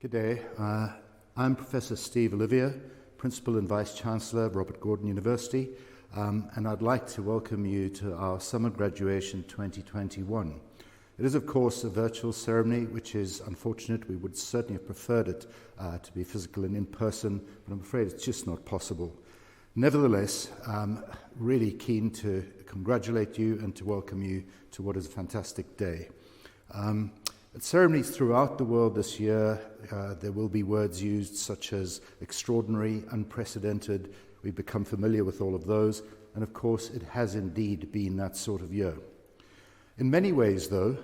Good day. I'm Professor Steve Olivier, Principal and Vice-Chancellor of Robert Gordon University, and I'd like to welcome you to our Summer Graduation 2021. It is, of course, a virtual ceremony, which is unfortunate. We would certainly have preferred it to be physical and in person, but I'm afraid it's just not possible. Nevertheless, I'm really keen to congratulate you and to welcome you to what is a fantastic day. At ceremonies throughout the world this year, there will be words used such as extraordinary, unprecedented. We've become familiar with all of those, and of course it has indeed been that sort of year. In many ways, though,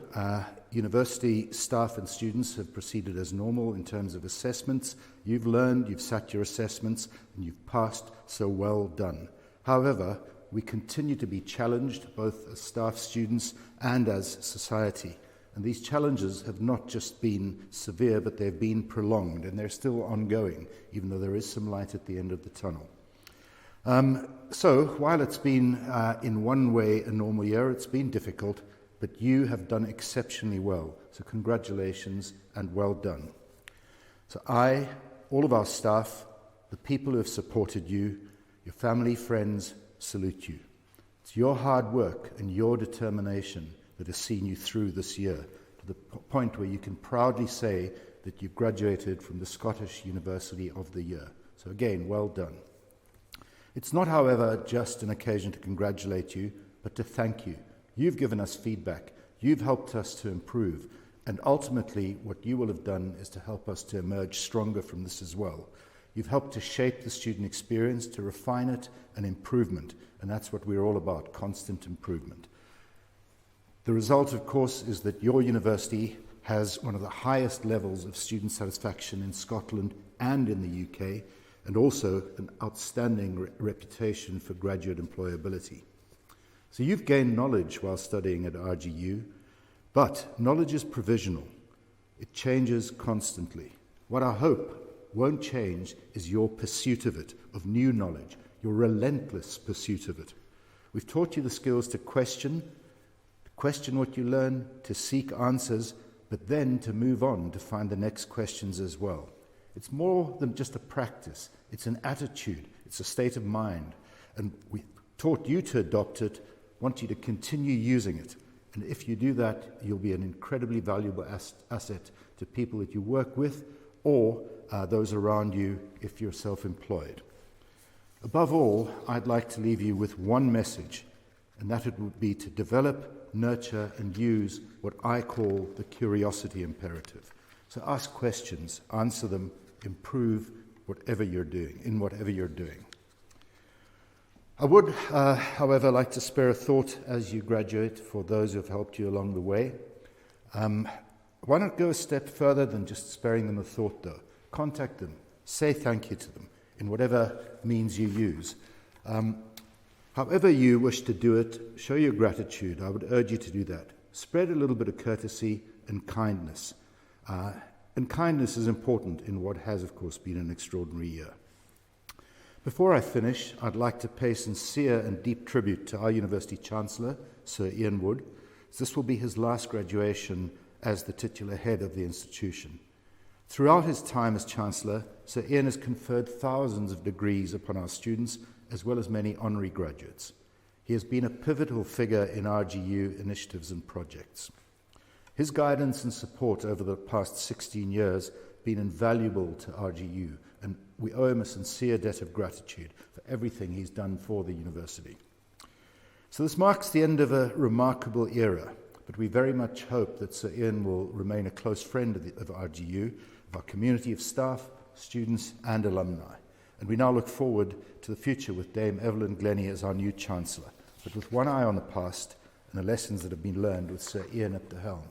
university staff and students have proceeded as normal in terms of assessments. You've learned, you've sat your assessments, and you've passed, so well done. However, we continue to be challenged, both as staff, students, and as society. And these challenges have not just been severe, but they've been prolonged, and they're still ongoing, even though there is some light at the end of the tunnel. So, while it's been, in one way, a normal year, it's been difficult, but you have done exceptionally well. So congratulations and well done. So I, all of our staff, the people who have supported you, your family, friends, salute you. It's your hard work and your determination that has seen you through this year, to the point where you can proudly say that you graduated from the Scottish University of the Year. So again, well done. It's not, however, just an occasion to congratulate you, but to thank you. You've given us feedback, you've helped us to improve, and ultimately what you will have done is to help us to emerge stronger from this as well. You've helped to shape the student experience, to refine it, and improvement, and that's what we're all about, constant improvement. The result, of course, is that your university has one of the highest levels of student satisfaction in Scotland and in the UK, and also an outstanding reputation for graduate employability. So you've gained knowledge while studying at RGU, but knowledge is provisional. It changes constantly. What I hope won't change is your pursuit of it, of new knowledge, your relentless pursuit of it. We've taught you the skills to question what you learn, to seek answers, but then to move on to find the next questions as well. It's more than just a practice. It's an attitude. It's a state of mind. And we taught you to adopt it, want you to continue using it. And if you do that, you'll be an incredibly valuable asset to people that you work with or those around you if you're self-employed. Above all, I'd like to leave you with one message, and that it would be to develop, nurture and use what I call the curiosity imperative. So ask questions, answer them, improve whatever you're doing. I would, however, like to spare a thought as you graduate for those who have helped you along the way. Why not go a step further than just sparing them a thought, though? Contact them, say thank you to them in whatever means you use. However you wish to do it, show your gratitude. I would urge you to do that. Spread a little bit of courtesy and kindness. And kindness is important in what has, of course, been an extraordinary year. Before I finish, I'd like to pay sincere and deep tribute to our University Chancellor, Sir Ian Wood. This will be his last graduation as the titular head of the institution. Throughout his time as Chancellor, Sir Ian has conferred thousands of degrees upon our students, as well as many honorary graduates. He has been a pivotal figure in RGU initiatives and projects. His guidance and support over the past 16 years have been invaluable to RGU, and we owe him a sincere debt of gratitude for everything he's done for the university. So this marks the end of a remarkable era, but we very much hope that Sir Ian will remain a close friend of RGU, of our community of staff, students and alumni. And we now look forward to the future with Dame Evelyn Glennie as our new Chancellor, but with one eye on the past and the lessons that have been learned with Sir Ian at the helm.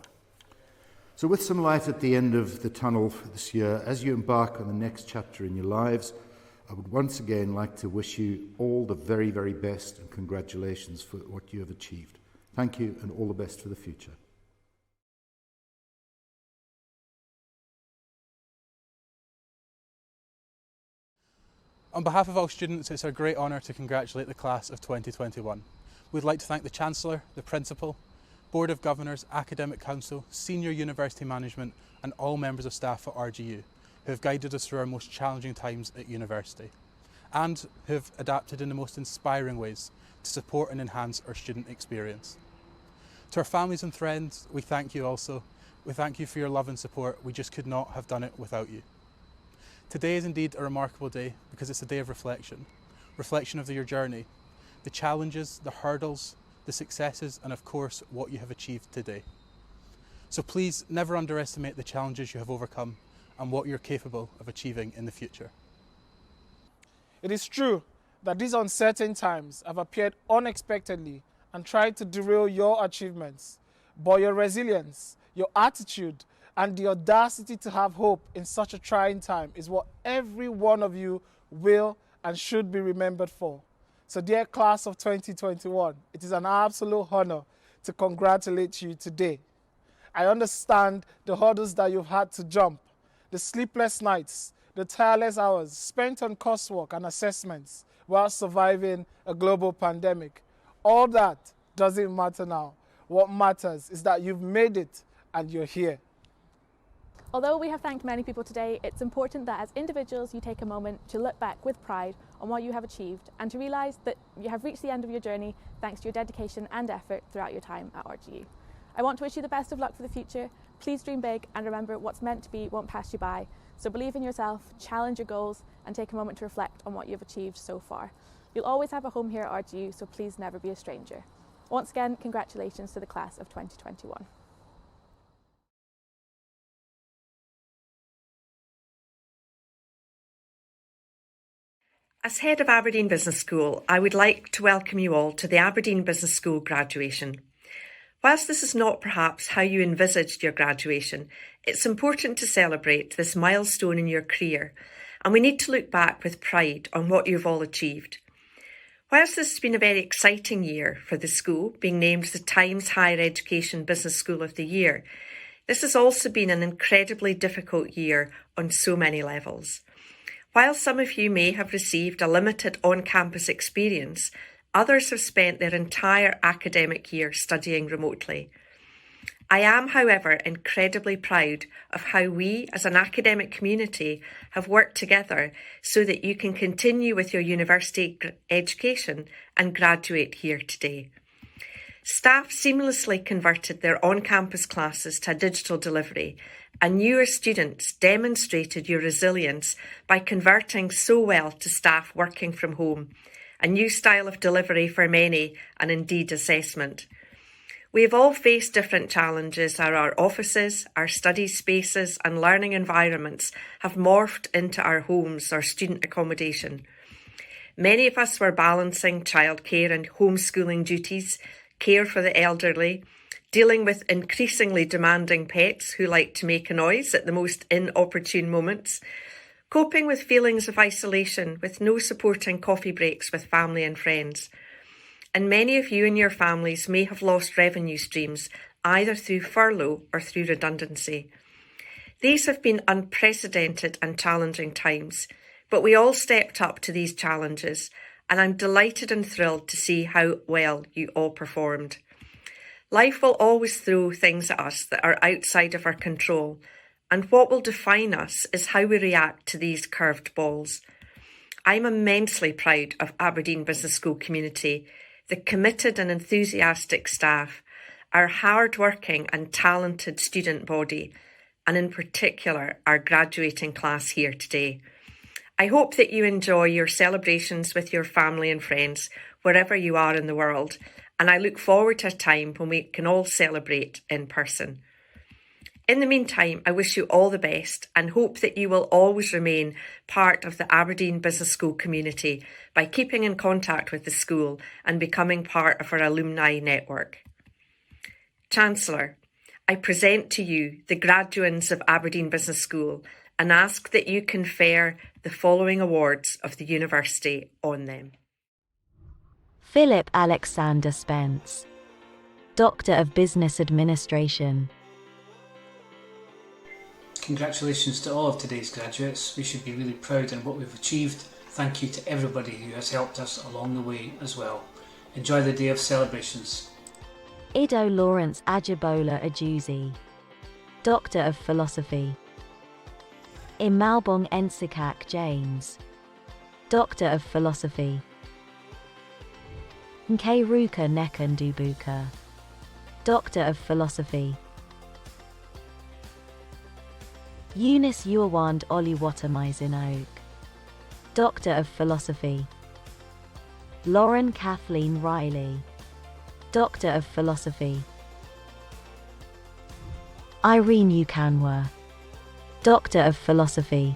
So with some light at the end of the tunnel for this year, as you embark on the next chapter in your lives, I would once again like to wish you all the very, very best and congratulations for what you have achieved. Thank you and all the best for the future. On behalf of all students, it's our great honour to congratulate the class of 2021. We'd like to thank the Chancellor, the Principal, Board of Governors, Academic Council, Senior University Management and all members of staff at RGU. who have guided us through our most challenging times at university, and who have adapted in the most inspiring ways to support and enhance our student experience. To our families and friends, we thank you also. We thank you for your love and support. We just could not have done it without you. Today is indeed a remarkable day because it's a day of reflection of your journey, the challenges, the hurdles, the successes, and of course, what you have achieved today. So please never underestimate the challenges you have overcome and what you're capable of achieving in the future. It is true that these uncertain times have appeared unexpectedly and tried to derail your achievements, but your resilience, your attitude, and the audacity to have hope in such a trying time is what every one of you will and should be remembered for. So dear class of 2021, it is an absolute honor to congratulate you today. I understand the hurdles that you've had to jump, the sleepless nights, the tireless hours spent on coursework and assessments while surviving a global pandemic. All that doesn't matter now. What matters is that you've made it and you're here. Although we have thanked many people today, it's important that as individuals you take a moment to look back with pride on what you have achieved and to realise that you have reached the end of your journey thanks to your dedication and effort throughout your time at RGU. I want to wish you the best of luck for the future. Please dream big and remember what's meant to be won't pass you by. So believe in yourself, challenge your goals and take a moment to reflect on what you've achieved so far. You'll always have a home here at RGU, so please never be a stranger. Once again, congratulations to the class of 2021. As head of Aberdeen Business School, I would like to welcome you all to the Aberdeen Business School graduation. Whilst this is not perhaps how you envisaged your graduation, it's important to celebrate this milestone in your career, and we need to look back with pride on what you've all achieved. Whilst this has been a very exciting year for the school, being named the Times Higher Education Business School of the Year, this has also been an incredibly difficult year on so many levels. While some of you may have received a limited on-campus experience, others have spent their entire academic year studying remotely. I am, however, incredibly proud of how we as an academic community have worked together so that you can continue with your university education and graduate here today. Staff seamlessly converted their on-campus classes to digital delivery, and newer students demonstrated your resilience by converting so well to staff working from home, a new style of delivery for many, and indeed assessment. We have all faced different challenges as our offices, our study spaces and learning environments have morphed into our homes or student accommodation. Many of us were balancing childcare and homeschooling duties, care for the elderly, dealing with increasingly demanding pets who like to make a noise at the most inopportune moments, coping with feelings of isolation with no supporting coffee breaks with family and friends. And many of you and your families may have lost revenue streams either through furlough or through redundancy. These have been unprecedented and challenging times, but we all stepped up to these challenges, and I'm delighted and thrilled to see how well you all performed. Life will always throw things at us that are outside of our control, and what will define us is how we react to these curved balls. I'm immensely proud of Aberdeen Business School community, the committed and enthusiastic staff, our hard-working and talented student body, and in particular our graduating class here today. I hope that you enjoy your celebrations with your family and friends wherever you are in the world, and I look forward to a time when we can all celebrate in person. In the meantime, I wish you all the best and hope that you will always remain part of the Aberdeen Business School community by keeping in contact with the school and becoming part of our alumni network. Chancellor, I present to you the graduates of Aberdeen Business School and ask that you confer the following awards of the university on them. Philip Alexander Spence, Doctor of Business Administration. Congratulations to all of today's graduates. We should be really proud of what we've achieved. Thank you to everybody who has helped us along the way as well. Enjoy the day of celebrations. Ido Lawrence Ajibola Ajuzi, Doctor of Philosophy. Imalbong Ensikak James, Doctor of Philosophy. Nkeruka Nekandubuka, Doctor of Philosophy. Eunice Yuawand Oluwatamaizinok, Doctor of Philosophy. Lauren Kathleen Riley, Doctor of Philosophy. Irene Ukanwa, Doctor of Philosophy.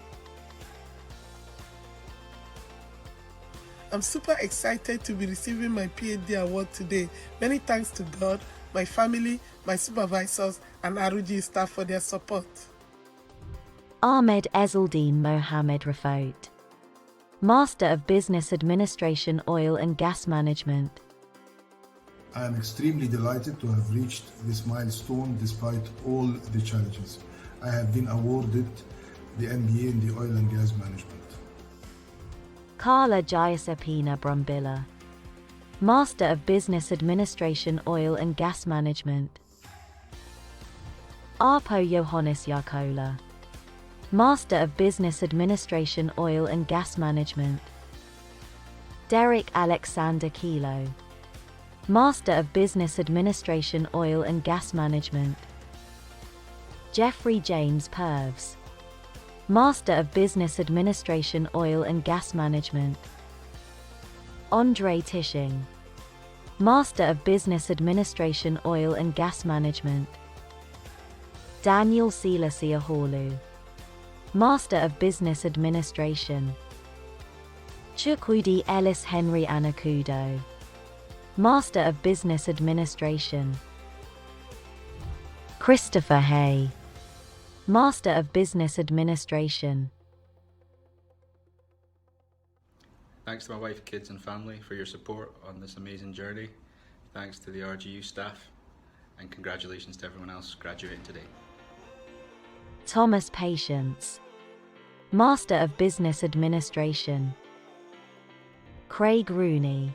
I'm super excited to be receiving my PhD award today. Many thanks to God, my family, my supervisors, and RUG staff for their support. Ahmed Ezeldin Mohammed Rafot, Master of Business Administration, Oil and Gas Management. I am extremely delighted to have reached this milestone despite all the challenges. I have been awarded the MBA in the Oil and Gas Management. Carla Jayasapina Brumbilla, Master of Business Administration, Oil and Gas Management. Arpo Johannes Yakola, Master of Business Administration, Oil and Gas Management. Derek Alexander Kilo, Master of Business Administration, Oil and Gas Management. Jeffrey James Purves, Master of Business Administration, Oil and Gas Management. Andre Tishing, Master of Business Administration, Oil and Gas Management. Daniel Silasiaholu, Master of Business Administration. Chukwudi Ellis Henry Anakudo, Master of Business Administration. Christopher Hay, Master of Business Administration. Thanks to my wife, kids and family for your support on this amazing journey. Thanks to the RGU staff, and congratulations to everyone else graduating today. Thomas Patience, Master of Business Administration. Craig Rooney,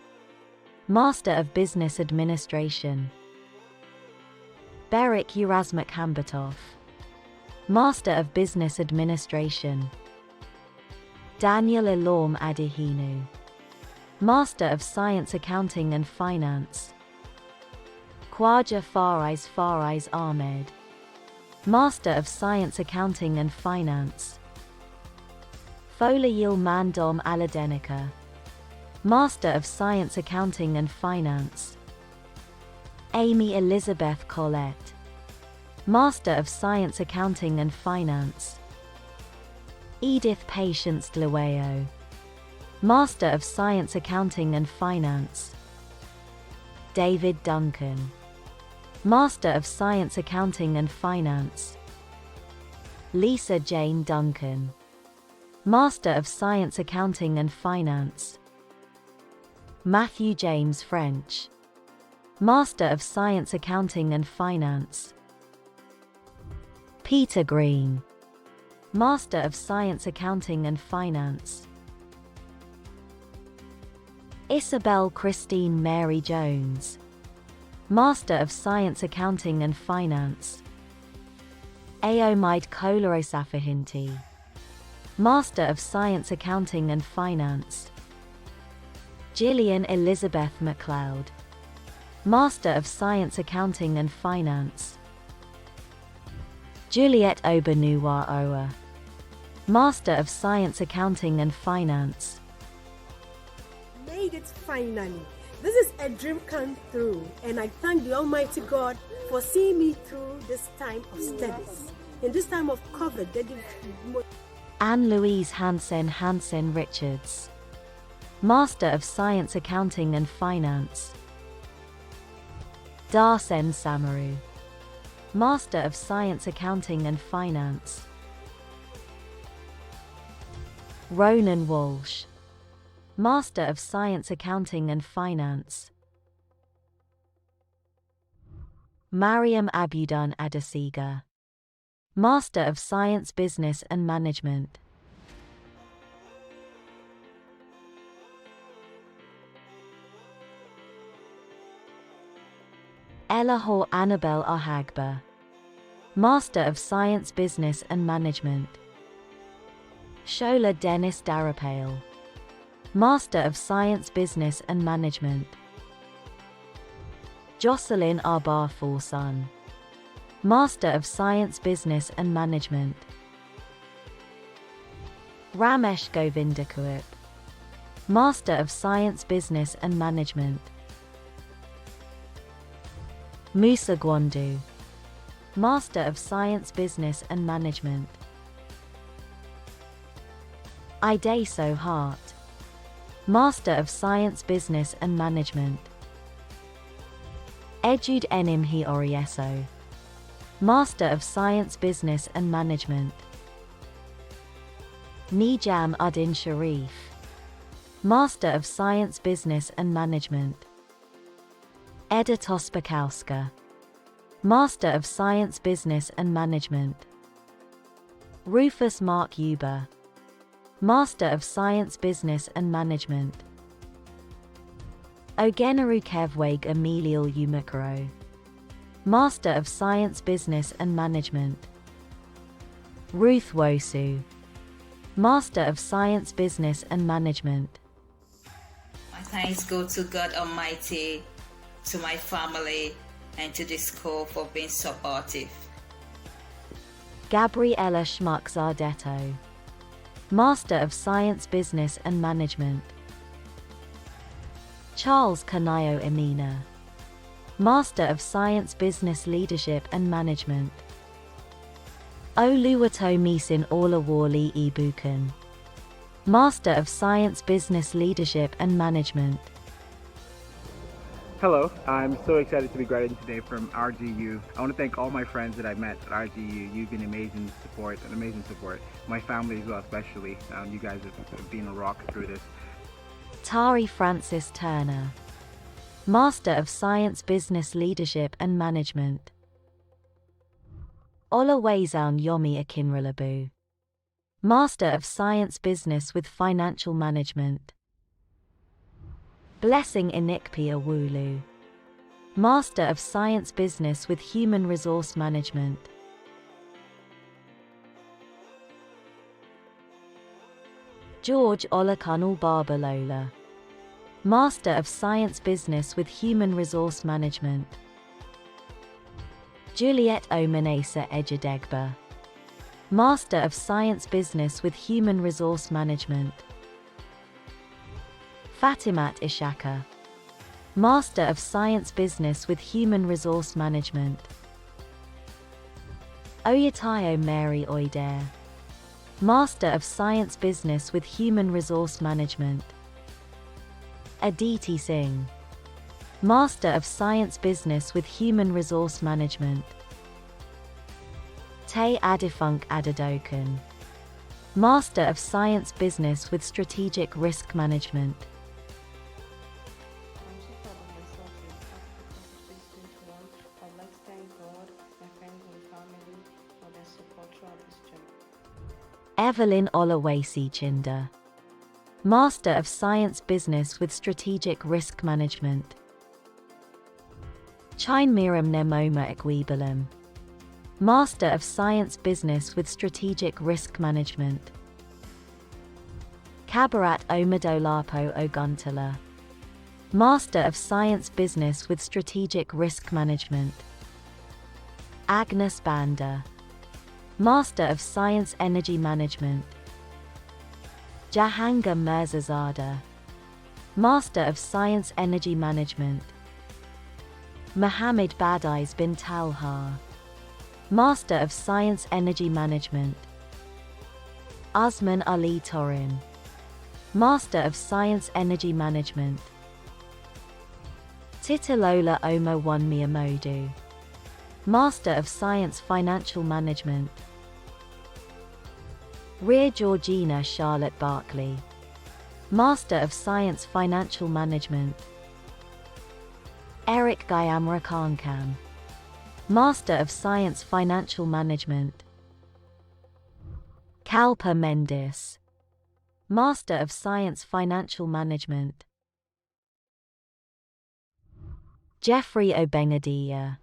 Master of Business Administration. Berik Erasmus Hambatov, Master of Business Administration. Daniel Ilorm Adihinu, Master of Science Accounting and Finance. Khwaja Fariz Ahmed, Master of Science Accounting and Finance. Folayil Mandom Aladenika, Master of Science Accounting and Finance. Amy Elizabeth Collette, Master of Science Accounting and Finance. Edith Patience Dleweo, Master of Science Accounting and Finance. David Duncan, Master of Science Accounting and Finance. Lisa Jane Duncan, Master of Science Accounting and Finance. Matthew James French, Master of Science Accounting and Finance. Peter Green, Master of Science Accounting and Finance. Isabel Christine Mary Jones, Master of Science Accounting and Finance. Aomide Kolorosafahinti, Master of Science Accounting and Finance. Gillian Elizabeth MacLeod, Master of Science Accounting and Finance. Juliet Obanuwa Owa, Master of Science Accounting and Finance. Made it finally. This is a dream come true, and I thank the Almighty God for seeing me through this time of studies. In this time of COVID, Anne-Louise Hansen Richards, Master of Science Accounting and Finance. Darsen Samaru, Master of Science Accounting and Finance. Ronan Walsh, Master of Science Accounting and Finance. Mariam Abudan Adesiga, Master of Science Business and Management. Elahor Annabel Ahagba, Master of Science Business and Management. Shola Dennis Darapale, Master of Science Business and Management. Jocelyn Arbar Forsan, Master of Science Business and Management. Ramesh Govindakuip, Master of Science Business and Management. Musa Gwandu, Master of Science Business and Management. Ideso Hart, Master of Science Business and Management. Ejud Enimhi Orieso, Master of Science Business and Management. Nijam Uddin Sharif, Master of Science Business and Management. Eda Tospakowska, Master of Science Business and Management. Rufus Mark Uber, Master of Science Business and Management. Ogenaru Kevweg Emilio Umukaro, Master of Science Business and Management. Ruth Wosu, Master of Science Business and Management. My thanks go to God Almighty, to my family, and to this school for being supportive. Gabriella Schmuck-Zardetto, Master of Science Business and Management. Charles Kanayo Emina, Master of Science Business Leadership and Management. Oluwato Misin Olawale Ibukan, Master of Science Business Leadership and Management. Hello, I'm so excited to be graduating today from RGU. I want to thank all my friends that I've met at RGU. You've been amazing support. My family as well, especially. You guys have been a rock through this. Tari Francis Turner, Master of Science Business Leadership and Management. Olawezan Yomi Akinralabu, Master of Science Business with Financial Management. Blessing Inikpi Awulu, Master of Science Business with Human Resource Management. George Olakanul Barbalola, Master of Science Business with Human Resource Management. Juliet Omanesa Ejadegba, Master of Science Business with Human Resource Management. Fatimat Ishaka, Master of Science Business with Human Resource Management. Oyatayo Mary Oider, Master of Science Business with Human Resource Management. Aditi Singh, Master of Science Business with Human Resource Management. Te Adifunk Adadokan, Master of Science Business with Strategic Risk Management. Evelyn Olawesi Chinda, Master of Science Business with Strategic Risk Management. Chine Miram Nemoma Ekwebalam, Master of Science Business with Strategic Risk Management. Kabarat Omadolapo Oguntala, Master of Science Business with Strategic Risk Management. Agnes Banda, Master of Science Energy Management. Jahangir Mirzazada, Master of Science Energy Management. Mohammed Badais bin Talha, Master of Science Energy Management. Osman Ali Torin, Master of Science Energy Management. Titilola Omo One Miyamodu, Master of Science Financial Management. Rear Georgina Charlotte Barkley, Master of Science Financial Management. Eric Gayamra Khankam, Master of Science Financial Management. Kalpa Mendis, Master of Science Financial Management. Jeffrey Obengadilla,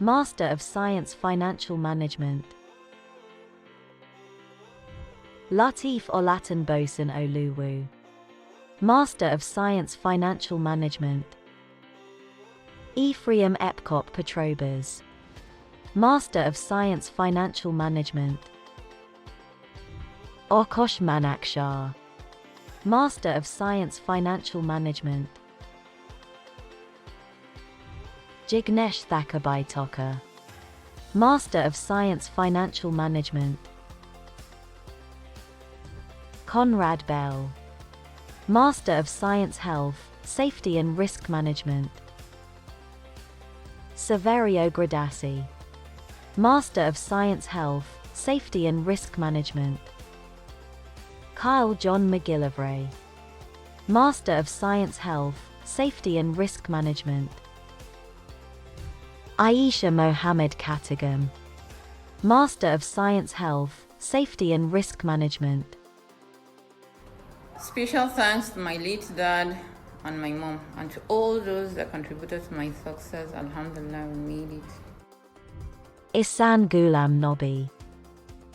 Master of Science Financial Management. Latif Olatunbosun Oluwu, Master of Science Financial Management. Ephraim Epcot Petrobas, Master of Science Financial Management. Okosh Manak Shah, Master of Science Financial Management. Jignesh Thakabai Toka, Master of Science Financial Management. Conrad Bell, Master of Science Health, Safety and Risk Management. Saverio Gradassi, Master of Science Health, Safety and Risk Management. Kyle John McGillivray, Master of Science Health, Safety and Risk Management. Aisha Mohammed Katagam, Master of Science Health, Safety and Risk Management. Special thanks to my late dad and my mom, and to all those that contributed to my success. Alhamdulillah, we made it. Ihsan Ghulam Nobi,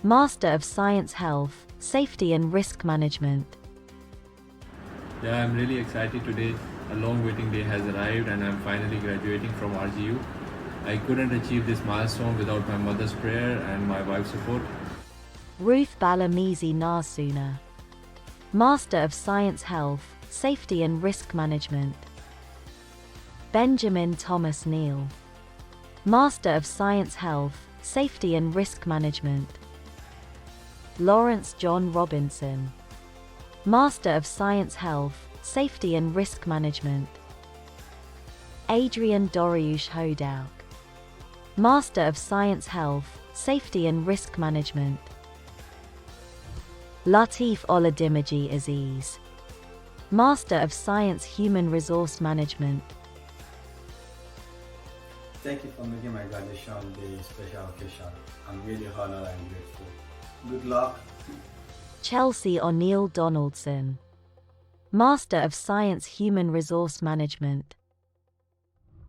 Master of Science Health, Safety and Risk Management. Yeah, I'm really excited today. A long waiting day has arrived and I'm finally graduating from RGU. I couldn't achieve this milestone without my mother's prayer and my wife's support. Ruth Balamizi Narsuna, Master of Science Health, Safety and Risk Management. Benjamin Thomas Neal, Master of Science Health, Safety and Risk Management. Lawrence John Robinson, Master of Science Health, Safety and Risk Management. Adrian Doriush Hodauk, Master of Science Health, Safety and Risk Management. Latif Oladimeji Aziz, Master of Science Human Resource Management. Thank you for making my graduation day a special occasion. I'm really honored and grateful. Good luck. Chelsea O'Neill Donaldson, Master of Science Human Resource Management.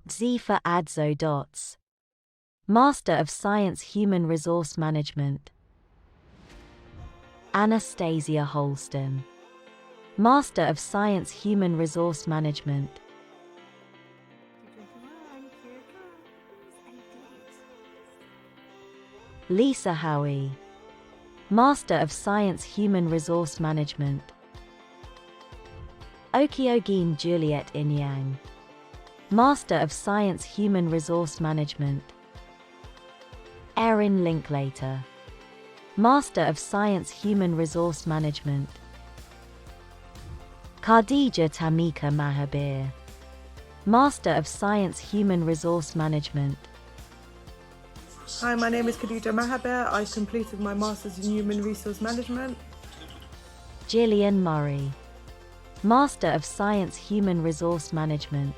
Zifa Adzo Dots, Master of Science Human Resource Management. Anastasia Holston, Master of Science Human Resource Management. Lisa Howie, Master of Science Human Resource Management. Okiogene Juliet Inyang, Master of Science Human Resource Management. Erin Linklater, Master of Science Human Resource Management. Khadija Tamika Mahabir, Master of Science Human Resource Management. Hi, my name is Khadija Mahabir. I completed my Masters in Human Resource Management. Gillian Murray, Master of Science Human Resource Management.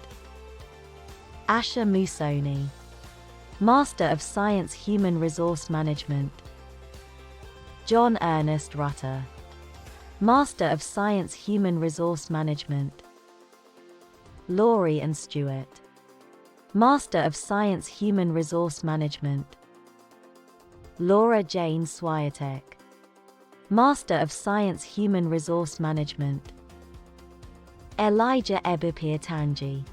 Asha Musoni, Master of Science Human Resource Management. John Ernest Rutter, Master of Science Human Resource Management. Laurie and Stewart, Master of Science Human Resource Management. Laura Jane Swiatek, Master of Science Human Resource Management. Elijah Ebipir Tanji,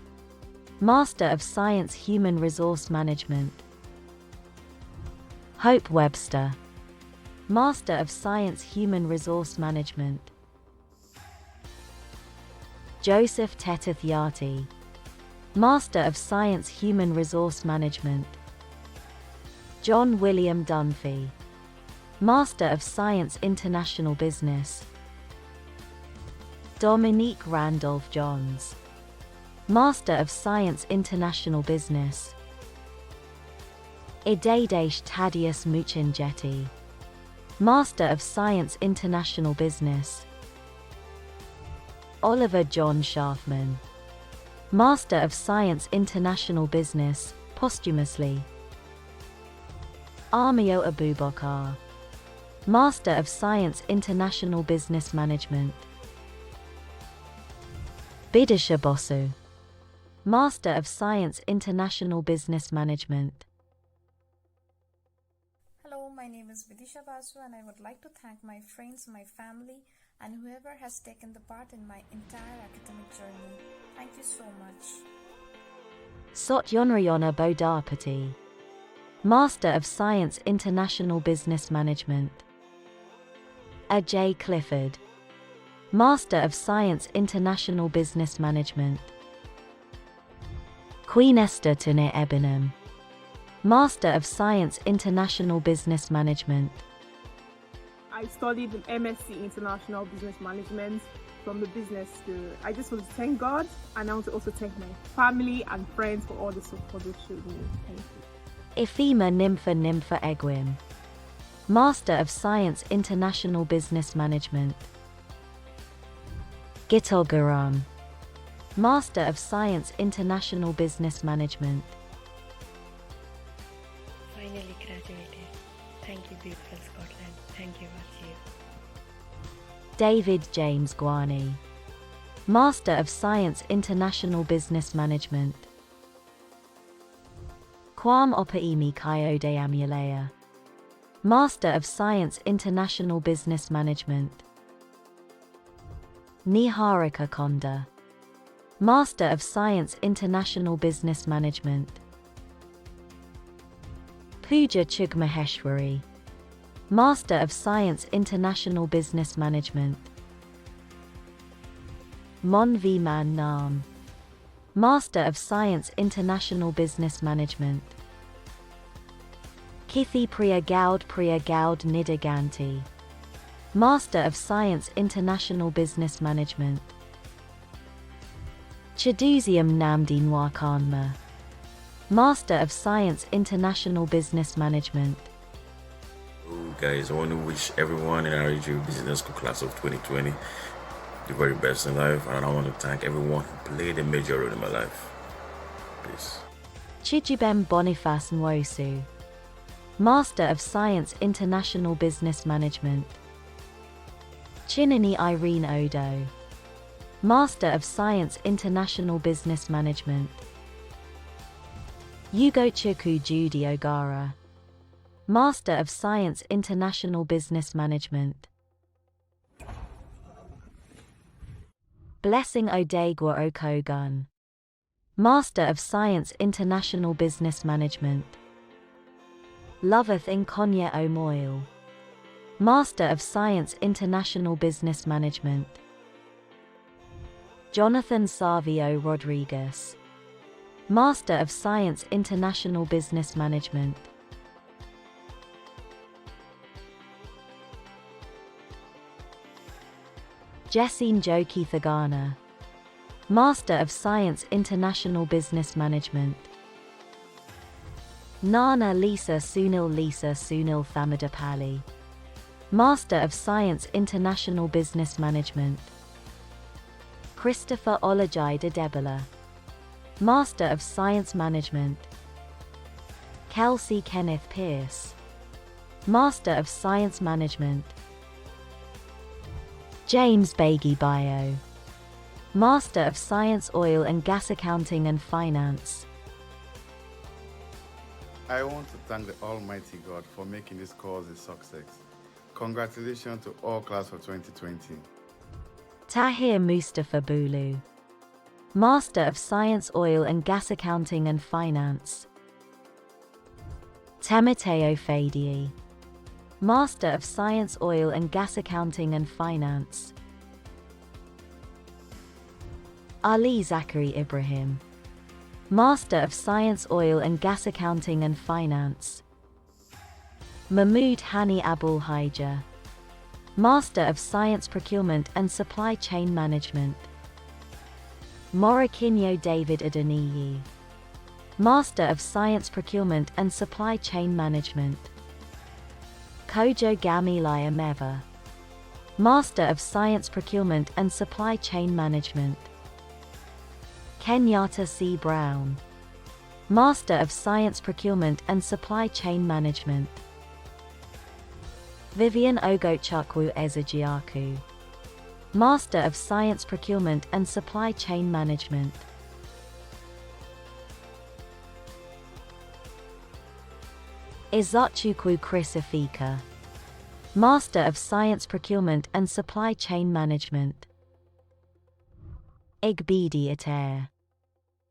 Master of Science Human Resource Management. Hope Webster, Master of Science Human Resource Management. Joseph Tetith Yati, Master of Science Human Resource Management. John William Dunphy, Master of Science International Business. Dominique Randolph Johns, Master of Science International Business. Idedesh Thaddeus Muchinjeti, Master of Science International Business. Oliver John Schaffman, Master of Science International Business, posthumously. Amio Abubakar, Master of Science International Business Management. Bidisha Bosu, Master of Science International Business Management. Hello, my name is is Vidisha Basu, and I would like to thank my friends, my family, and whoever has taken the part in my entire academic journey. Thank you so much. Satyonrayana Bodharpati, Master of Science International Business Management. Ajay Clifford, Master of Science International Business Management. Queen Esther Tune Ebenham, Master of Science International Business Management. I studied an MSc International Business Management from the Business School. I just want to thank God, and I want to also thank my family and friends for all the support they showed me. Thank you. Ifema Nympha Egwim, Master of Science International Business Management. Gital Garam, Master of Science International Business Management. Finally graduated. Thank you, beautiful Scotland. Thank you, Archie. David James Guani, Master of Science International Business Management. Kwam Opaimi Kayode Amulea, Master of Science International Business Management. Niharika Konda, Master of Science International Business Management. Pooja Chugmaheshwari, Master of Science International Business Management. Monvi Man Nam, Master of Science International Business Management. Kithi Priya Gaud Nidaganti, Master of Science International Business Management. Chiduzium Namdi Nwakanma, Master of Science International Business Management. Guys, I want to wish everyone in RGU Business School class of 2020 the very best in life, and I want to thank everyone who played a major role in my life. Peace. Chijibem Boniface Nwosu, Master of Science International Business Management. Chinini Irene Odo, Master of Science International Business Management. Ugochukwu Judy Ogara, Master of Science International Business Management. Blessing Odegwa Okogun, Master of Science International Business Management. Loveth Nkonya Omoil, Master of Science International Business Management. Jonathan Savio Rodriguez, Master of Science International Business Management. Jessine Joki Thagana, Master of Science International Business Management. Nana Lisa Sunil Thamadapalli, Master of Science International Business Management. Christopher Olajai Debela, Master of Science Management. Kelsey Kenneth Pierce, Master of Science Management. James Baggy Bio, Master of Science Oil and Gas Accounting and Finance. I want to thank the Almighty God for making this course a success. Congratulations to all class of 2020. Tahir Mustafa Bulu, Master of Science Oil and Gas Accounting and Finance. Temiteo Fadii, Master of Science Oil and Gas Accounting and Finance. Ali Zachary Ibrahim, Master of Science Oil and Gas Accounting and Finance. Mahmood Hani Abul Haija, Master of Science Procurement and Supply Chain Management. Morokinyo David Adeniyi, Master of Science Procurement and Supply Chain Management. Kojo Gamilaya Meva, Master of Science Procurement and Supply Chain Management. Kenyatta C. Brown, Master of Science Procurement and Supply Chain Management. Vivian Ogochukwu Ezejiaku, Master of Science Procurement and Supply Chain Management. Izachukwu Chrisifika. Master of Science Procurement and Supply Chain Management. Igbidi Ater.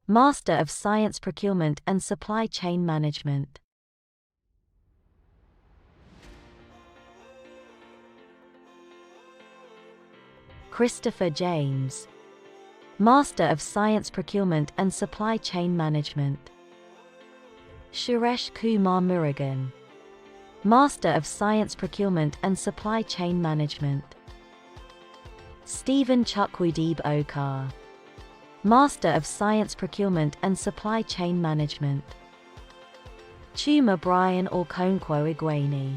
Master of Science Procurement and Supply Chain Management. Christopher James. Master of Science Procurement and Supply Chain Management. Suresh Kumar Murugan. Master of Science Procurement and Supply Chain Management. Stephen Chukwudib Okar. Master of Science Procurement and Supply Chain Management. Chuma Brian Okonkwo Igweni.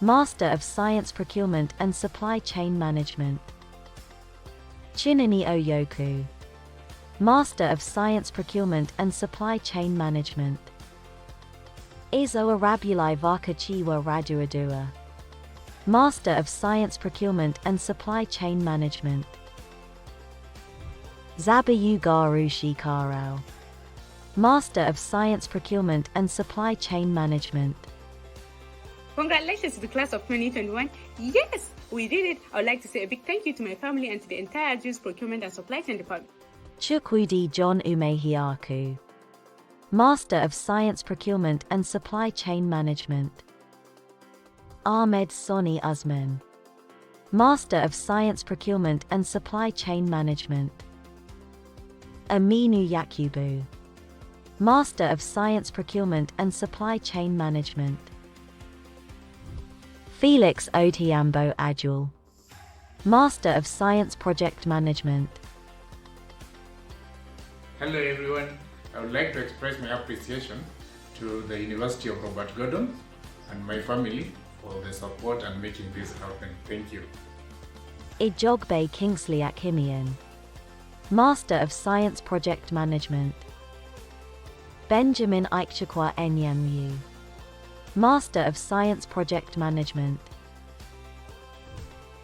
Master of Science Procurement and Supply Chain Management. Chinini Oyoku. Master of Science Procurement and Supply Chain Management. Izo Arabulai Vakachiwa Raduadua. Master of Science Procurement and Supply Chain Management. Zabayu Garu Shikarao. Master of Science Procurement and Supply Chain Management. Congratulations to the class of 2021. Yes, we did it. I would like to say a big thank you to my family and to the entire Juice Procurement and Supply Chain Department. Chukwudi John Umehiaku. Master of Science Procurement and Supply Chain Management. Ahmed Soni Usman. Master of Science Procurement and Supply Chain Management. Aminu Yakubu. Master of Science Procurement and Supply Chain Management. Felix Otiambo Adjul. Master of Science Project Management. Hello everyone, I would like to express my appreciation to the University of Robert Gordon and my family for the support and making this happen. Thank you. Ijogbe Kingsley Akimian. Master of Science Project Management. Benjamin Aikchakwa Enyamu. Master of Science Project Management.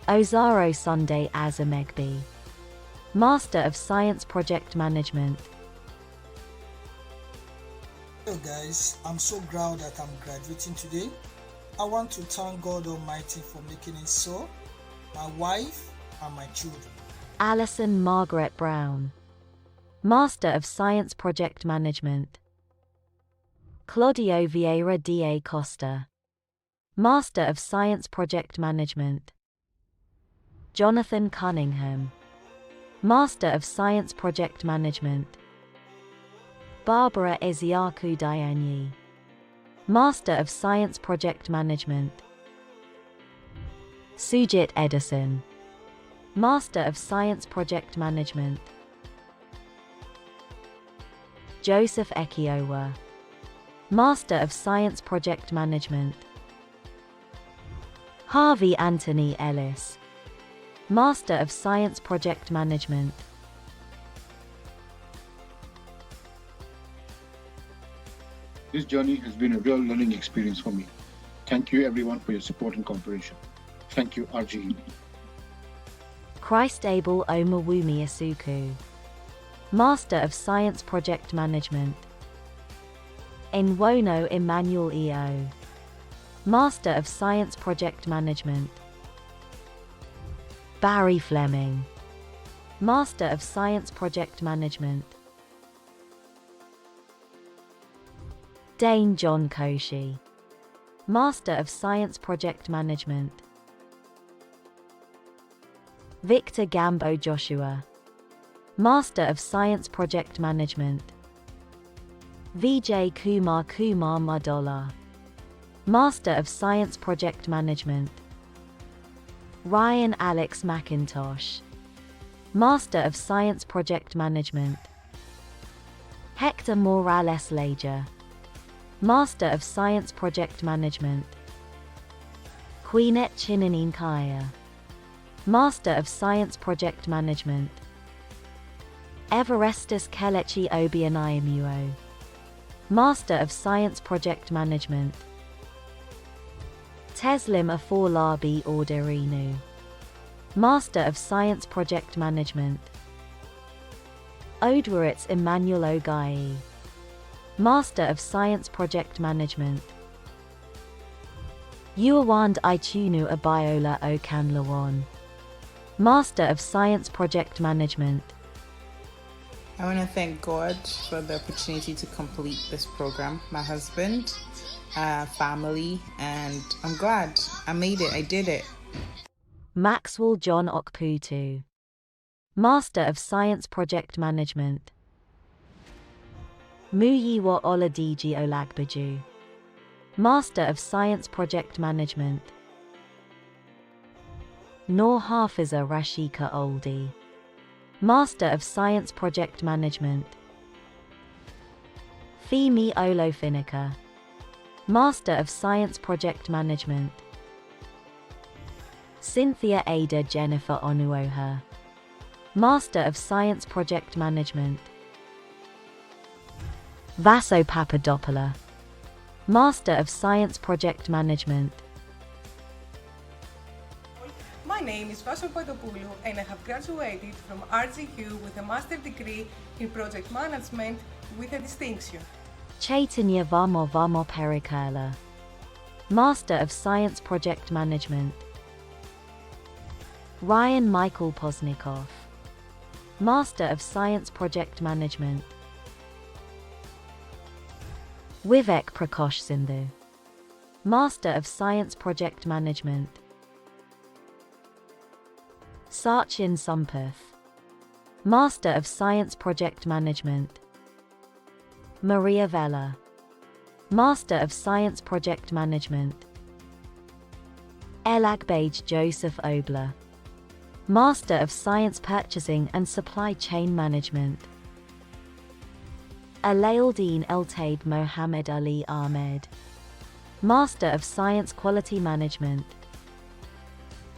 Ozaro Sunday Azamegbi. Master of Science Project Management. Hello guys, I'm so proud that I'm graduating today. I want to thank God Almighty for making it so, my wife and my children. Alison Margaret Brown. Master of Science Project Management. Claudio Vieira da Costa. Master of Science Project Management. Jonathan Cunningham. Master of Science Project Management. Barbara Eziaku Dianyi. Master of Science Project Management. Sujit Edison. Master of Science Project Management. Joseph Ekiowa. Master of Science Project Management. Harvey Anthony Ellis. Master of Science Project Management. This journey has been a real learning experience for me. Thank you everyone for your support and cooperation. Thank you, RGE. Christable Omawumi Asuku. Master of Science Project Management. Nwono Emmanuel E.O. Master of Science Project Management. Barry Fleming. Master of Science Project Management. Dane John Koshi. Master of Science Project Management. Victor Gambo Joshua. Master of Science Project Management. Vijay Kumar Madola. Master of Science Project Management. Ryan Alex McIntosh. Master of Science Project Management. Hector Morales Leja. Master of Science Project Management. Queenette Chinanin Kaya. Master of Science Project Management. Everestus Kelechi Obianaimuo. Master of Science Project Management. Teslim Afolabi Orderinu. Master of Science Project Management. Odwaritz Emmanuel Ogai. Master of Science Project Management. Uwand Ichunu Abiola Okanlawan, Master of Science Project Management. I want to thank God for the opportunity to complete this program, my husband, family, and I'm glad I made it. I did it. Maxwell John Okputu, Master of Science Project Management. Muyiwa Oladiji Olagbaju, Master of Science Project Management. Noor Hafiza Rashika Oldie, Master of Science Project Management. Femi Olofinika, Master of Science Project Management. Cynthia Ada Jennifer Onuoha, Master of Science Project Management. Vaso Papadopoula, Master of Science Project Management. My name is Vaso Papadopoulou and I have graduated from RGU with a master's degree in project management with a distinction. Chaitanya Vamo Perikala, Master of Science Project Management. Ryan Michael Posnikov, Master of Science Project Management. Vivek Prakash Sindhu, Master of Science Project Management. Sachin Sampath, Master of Science Project Management. Maria Vella, Master of Science Project Management. Elagbage Joseph Obler, Master of Science Purchasing and Supply Chain Management. Alayuddin Eltaid Mohammed Ali Ahmed, Master of Science Quality Management.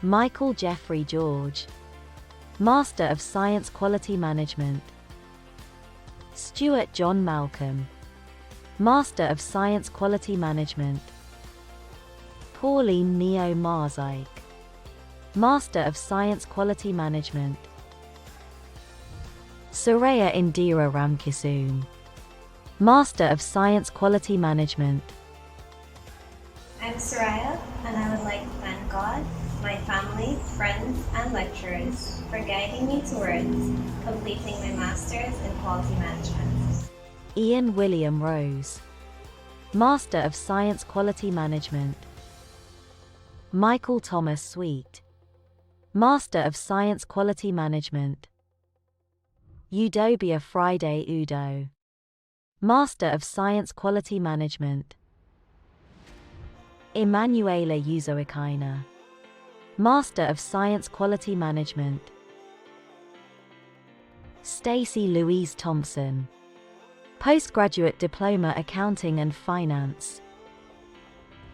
Michael Jeffrey George, Master of Science Quality Management. Stuart John Malcolm, Master of Science Quality Management. Pauline Neo Marzyk, Master of Science Quality Management. Suraya Indira Ramkissoon, Master of Science Quality Management. I'm Soraya, and I would like to thank God, my family, friends, and lecturers for guiding me towards completing my Master's in Quality Management. Ian William Rose, Master of Science Quality Management. Michael Thomas Sweet, Master of Science Quality Management. Udobia Friday Udo, Master of Science Quality Management. Emanuela Uzoikaina, Master of Science Quality Management. Stacey Louise Thompson, Postgraduate Diploma Accounting and Finance.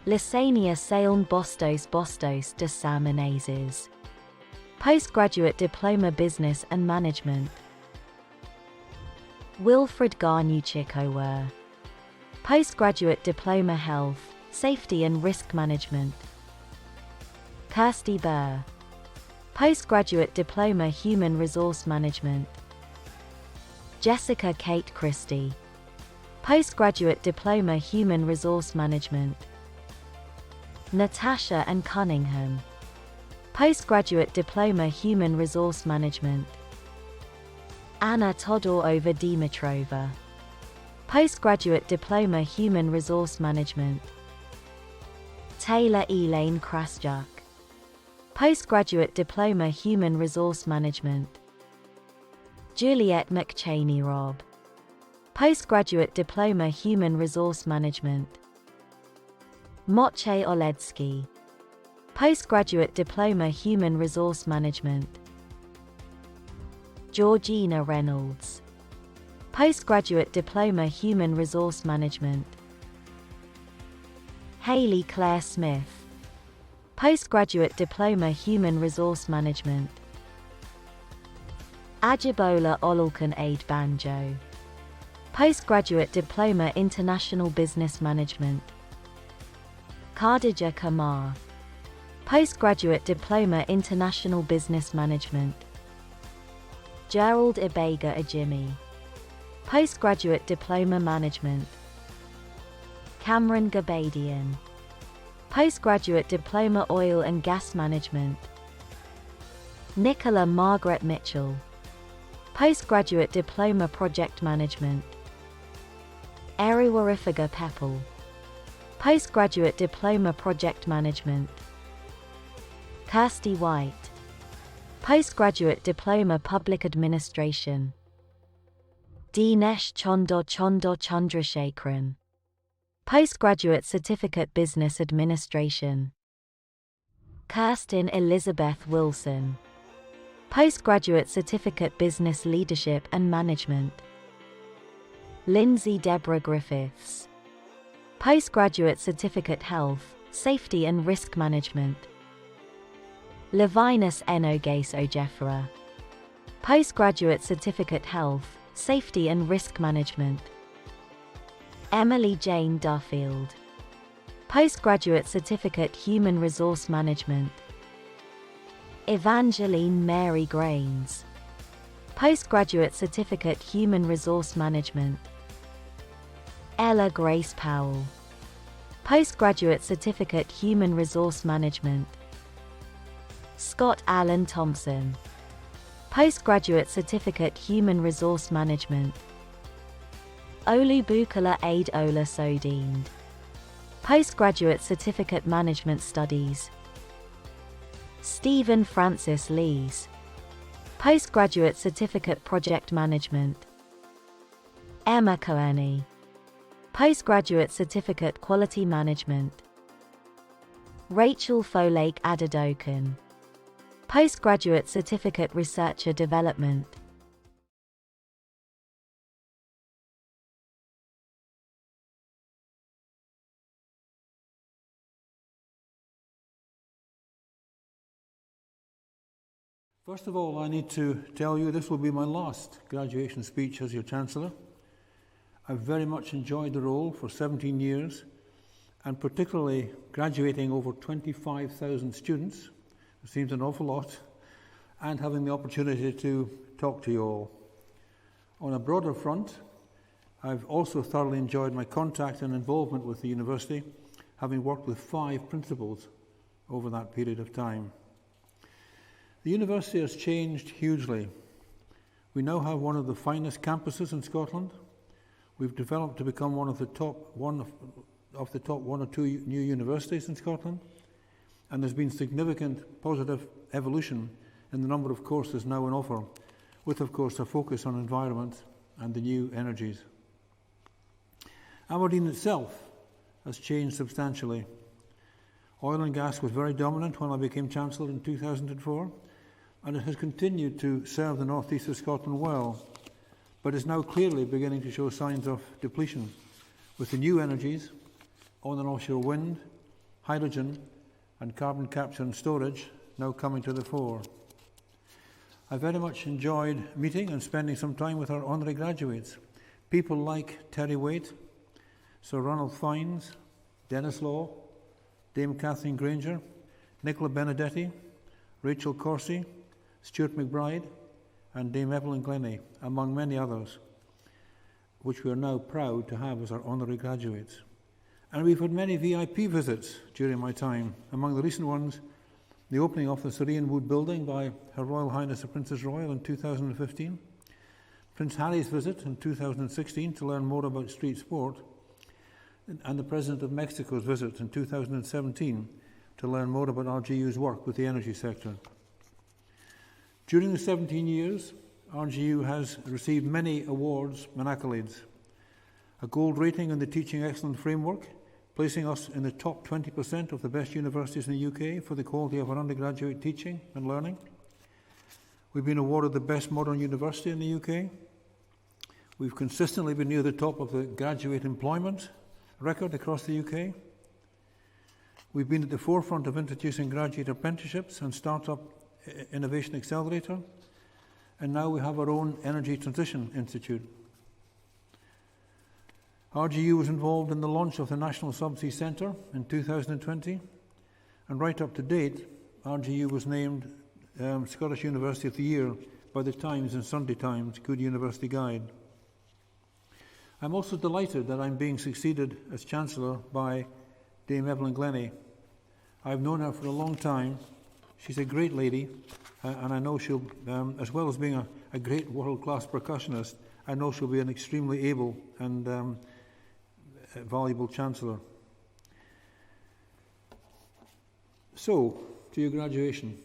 Lysania Sayon Bostos de Samanazes, Postgraduate Diploma Business and Management. Wilfred Garnuchikower, Postgraduate Diploma Health, Safety and Risk Management. Kirsty Burr, Postgraduate Diploma Human Resource Management. Jessica Kate Christie, Postgraduate Diploma Human Resource Management. Natasha Ann Cunningham, Postgraduate Diploma Human Resource Management. Anna Todorova Dimitrova, Postgraduate Diploma Human Resource Management. Taylor Elaine Krasjuk, Postgraduate Diploma Human Resource Management. Juliet McChaney Robb, Postgraduate Diploma Human Resource Management. Moche Oledzki, Postgraduate Diploma Human Resource Management. Georgina Reynolds, Postgraduate Diploma Human Resource Management. Hayley Claire Smith, Postgraduate Diploma Human Resource Management. Ajibola Olulkan Aid Banjo, Postgraduate Diploma International Business Management. Khadija Kamar, Postgraduate Diploma International Business Management. Gerald Ibega Ajimi, Postgraduate Diploma Management. Cameron Gabadian, Postgraduate Diploma Oil and Gas Management. Nicola Margaret Mitchell. Postgraduate Diploma Project Management. Eriwarifiga Peppel. Postgraduate Diploma Project Management. Kirsty White. Postgraduate Diploma Public Administration. Dinesh Chondo Chandrasekharan. Postgraduate Certificate Business Administration. Kirsten Elizabeth Wilson. Postgraduate Certificate Business Leadership and Management. Lindsay Deborah Griffiths. Postgraduate Certificate Health, Safety and Risk Management. Levinus Enogace Ojefra. Postgraduate Certificate Health, Safety and Risk Management. Emily Jane Duffield. Postgraduate Certificate Human Resource Management. Evangeline Mary Grains. Postgraduate Certificate Human Resource Management. Ella Grace Powell. Postgraduate Certificate Human Resource Management. Scott Allen Thompson. Postgraduate Certificate Human Resource Management. Olubukala Aid Ola Sodind. Postgraduate Certificate Management Studies. Stephen Francis Lees. Postgraduate Certificate Project Management. Emma Cooney. Postgraduate Certificate Quality Management. Rachel Folake Adedokan. Postgraduate Certificate Researcher Development. First of all, I need to tell you this will be my last graduation speech as your Chancellor. I've very much enjoyed the role for 17 years, and particularly graduating over 25,000 students. It seems an awful lot, and having the opportunity to talk to you all. On a broader front, I've also thoroughly enjoyed my contact and involvement with the university, having worked with 5 principals over that period of time. The university has changed hugely. We now have one of the finest campuses in Scotland. We've developed to become one of the top one or two new universities in Scotland, and there's been significant positive evolution in the number of courses now on offer, with of course a focus on environment and the new energies. Aberdeen itself has changed substantially. Oil and gas was very dominant when I became Chancellor in 2004, and it has continued to serve the North East of Scotland well, but is now clearly beginning to show signs of depletion, with the new energies, on and offshore wind, hydrogen, and carbon capture and storage now coming to the fore. I very much enjoyed meeting and spending some time with our honorary graduates, people like Terry Waite, Sir Ronald Fiennes, Dennis Law, Dame Kathleen Granger, Nicola Benedetti, Rachel Corsie, Stuart McBride, and Dame Evelyn Glennie, among many others, which we are now proud to have as our honorary graduates. And we've had many VIP visits during my time. Among the recent ones, the opening of the Serene Wood building by Her Royal Highness the Princess Royal in 2015, Prince Harry's visit in 2016 to learn more about street sport, and the President of Mexico's visit in 2017 to learn more about RGU's work with the energy sector. During the 17 years, RGU has received many awards and accolades. A gold rating in the Teaching Excellence Framework, placing us in the top 20% of the best universities in the UK for the quality of our undergraduate teaching and learning. We've been awarded the best modern university in the UK. We've consistently been near the top of the graduate employment record across the UK. We've been at the forefront of introducing graduate apprenticeships and Startup Innovation Accelerator, and now we have our own Energy Transition Institute. RGU was involved in the launch of the National Subsea Centre in 2020, and right up to date, RGU was named Scottish University of the Year by the Times and Sunday Times Good University Guide. I'm also delighted that I'm being succeeded as Chancellor by Dame Evelyn Glennie, I've known her for a long time. She's a great lady, and I know she'll, as well as being a great world-class percussionist, I know she'll be an extremely able and valuable Chancellor. So, to your graduation.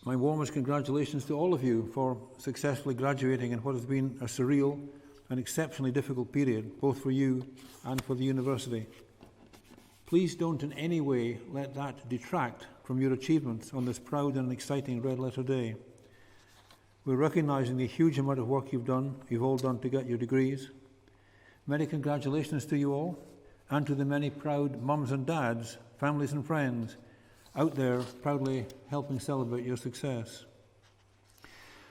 My warmest congratulations to all of you for successfully graduating in what has been a surreal and exceptionally difficult period, both for you and for the university. Please don't in any way let that detract from your achievements on this proud and exciting Red Letter Day. We're recognising the huge amount of work you've all done to get your degrees. Many congratulations to you all, and to the many proud mums and dads, families and friends out there proudly helping celebrate your success.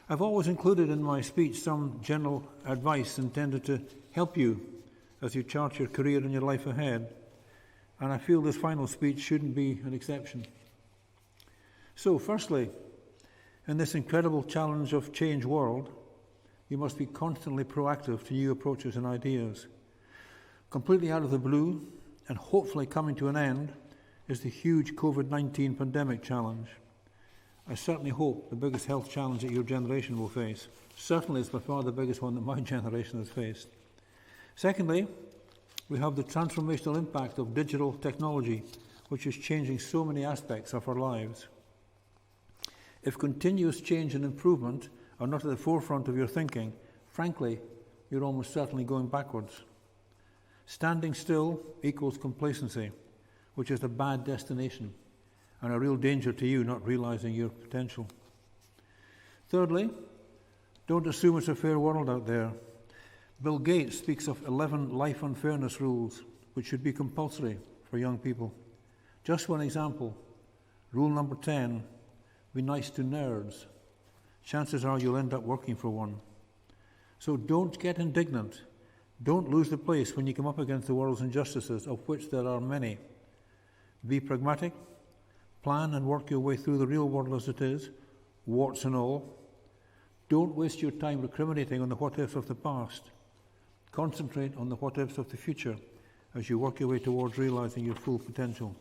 I've always included in my speech some general advice intended to help you as you chart your career and your life ahead, and I feel this final speech shouldn't be an exception. So, firstly, in this incredible challenge of change world, you must be constantly proactive to new approaches and ideas. Completely out of the blue, and hopefully coming to an end, is the huge COVID-19 pandemic challenge. I certainly hope the biggest health challenge that your generation will face. Certainly it's by far the biggest one that my generation has faced. Secondly, we have the transformational impact of digital technology, which is changing so many aspects of our lives. If continuous change and improvement are not at the forefront of your thinking, frankly, you're almost certainly going backwards. Standing still equals complacency, which is a bad destination and a real danger to you not realising your potential. Thirdly, don't assume it's a fair world out there. Bill Gates speaks of 11 life unfairness rules, which should be compulsory for young people. Just one example. Rule number 10, be nice to nerds. Chances are you'll end up working for one. So don't get indignant. Don't lose the place when you come up against the world's injustices, of which there are many. Be pragmatic, plan and work your way through the real world as it is, warts and all. Don't waste your time recriminating on the what-ifs of the past. Concentrate on the what-ifs of the future as you work your way towards realising your full potential.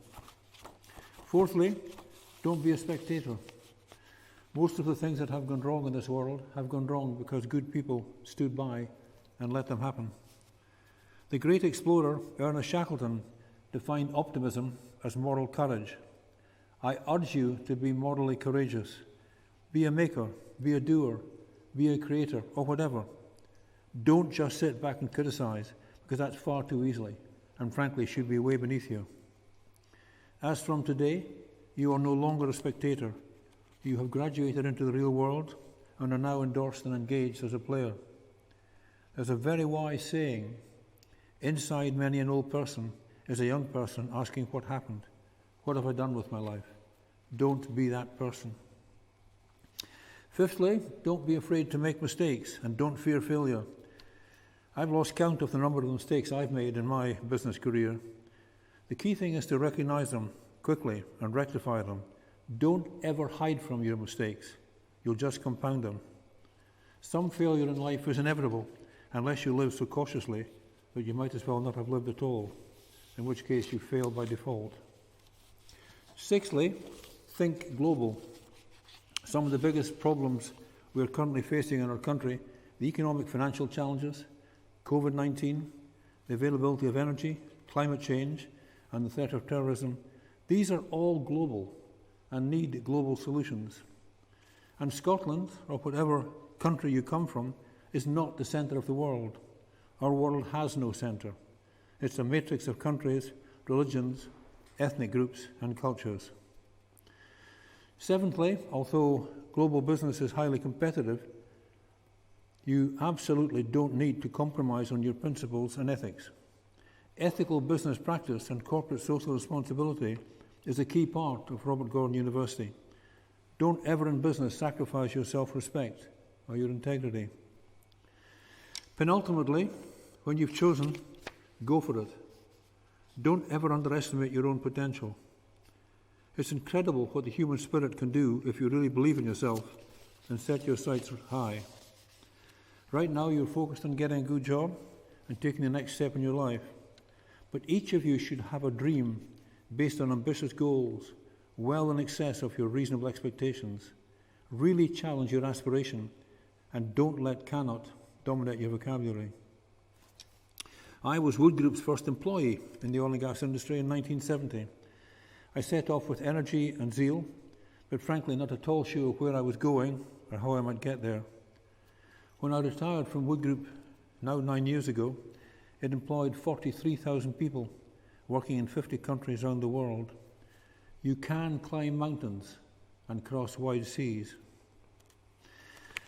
Fourthly, don't be a spectator. Most of the things that have gone wrong in this world have gone wrong because good people stood by and let them happen. The great explorer Ernest Shackleton defined optimism as moral courage. I urge you to be morally courageous. Be a maker, be a doer, be a creator, or whatever. Don't just sit back and criticise, because that's far too easily, and frankly should be way beneath you. As from today, you are no longer a spectator. You have graduated into the real world and are now endorsed and engaged as a player. There's a very wise saying, inside many an old person is a young person asking what happened. What have I done with my life? Don't be that person. Fifthly, don't be afraid to make mistakes and don't fear failure. I've lost count of the number of mistakes I've made in my business career. The key thing is to recognise them quickly and rectify them. Don't ever hide from your mistakes. You'll just compound them. Some failure in life is inevitable unless you live so cautiously that you might as well not have lived at all, in which case you fail by default. Sixthly, think global. Some of the biggest problems we are currently facing in our country, the economic financial challenges, COVID-19, the availability of energy, climate change, and the threat of terrorism, these are all global and need global solutions. And Scotland, or whatever country you come from, is not the centre of the world. Our world has no centre. It's a matrix of countries, religions, ethnic groups, and cultures. Seventhly, although global business is highly competitive, you absolutely don't need to compromise on your principles and ethics. Ethical business practice and corporate social responsibility is a key part of Robert Gordon University. Don't ever in business sacrifice your self-respect or your integrity. Penultimately, when you've chosen, go for it. Don't ever underestimate your own potential. It's incredible what the human spirit can do if you really believe in yourself and set your sights high. Right now you're focused on getting a good job and taking the next step in your life. But each of you should have a dream based on ambitious goals, well in excess of your reasonable expectations. Really challenge your aspiration and don't let cannot dominate your vocabulary. I was Wood Group's first employee in the oil and gas industry in 1970. I set off with energy and zeal, but frankly not at all sure where I was going or how I might get there. When I retired from Wood Group, now 9 years ago, it employed 43,000 people working in 50 countries around the world. You can climb mountains and cross wide seas.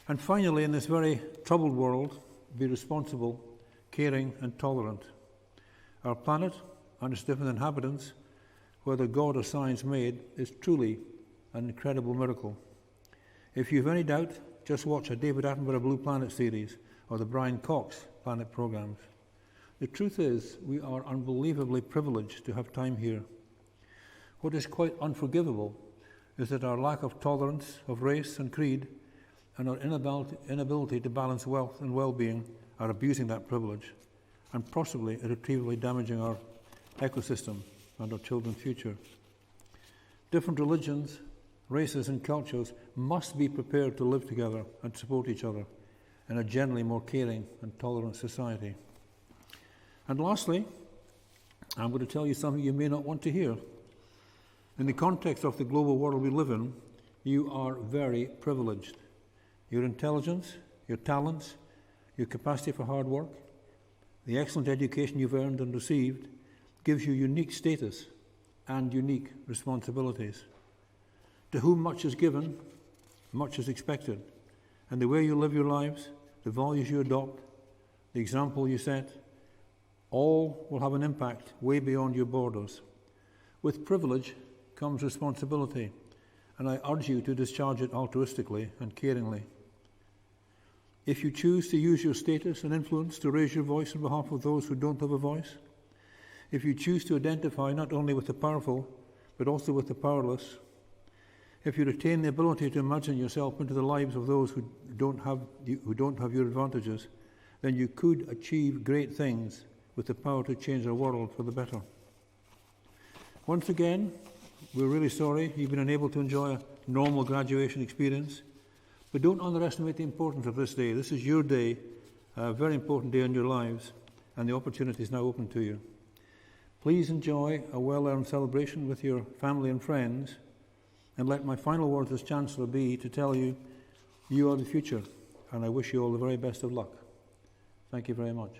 And finally, in this very troubled world, be responsible, caring and tolerant. Our planet and its different inhabitants, whether God or science made, is truly an incredible miracle. If you have any doubt, just watch a David Attenborough Blue Planet series or the Brian Cox Planet programs. The truth is, we are unbelievably privileged to have time here. What is quite unforgivable is that our lack of tolerance of race and creed and our inability to balance wealth and well-being are abusing that privilege and possibly irretrievably damaging our ecosystem and our children's future. Different religions, races and cultures must be prepared to live together and support each other in a generally more caring and tolerant society. And lastly, I'm going to tell you something you may not want to hear. In the context of the global world we live in, you are very privileged. Your intelligence, your talents, your capacity for hard work, the excellent education you've earned and received gives you unique status and unique responsibilities. To whom much is given, much is expected. And the way you live your lives, the values you adopt, the example you set, all will have an impact way beyond your borders. With privilege comes responsibility, and I urge you to discharge it altruistically and caringly. If you choose to use your status and influence to raise your voice on behalf of those who don't have a voice, if you choose to identify not only with the powerful, but also with the powerless, if you retain the ability to imagine yourself into the lives of those who don't have your advantages, then you could achieve great things with the power to change our world for the better. Once again, we're really sorry you've been unable to enjoy a normal graduation experience, but don't underestimate the importance of this day. This is your day, a very important day in your lives, and the opportunity is now open to you. Please enjoy a well-earned celebration with your family and friends, and let my final words as Chancellor be to tell you, you are the future, and I wish you all the very best of luck. Thank you very much.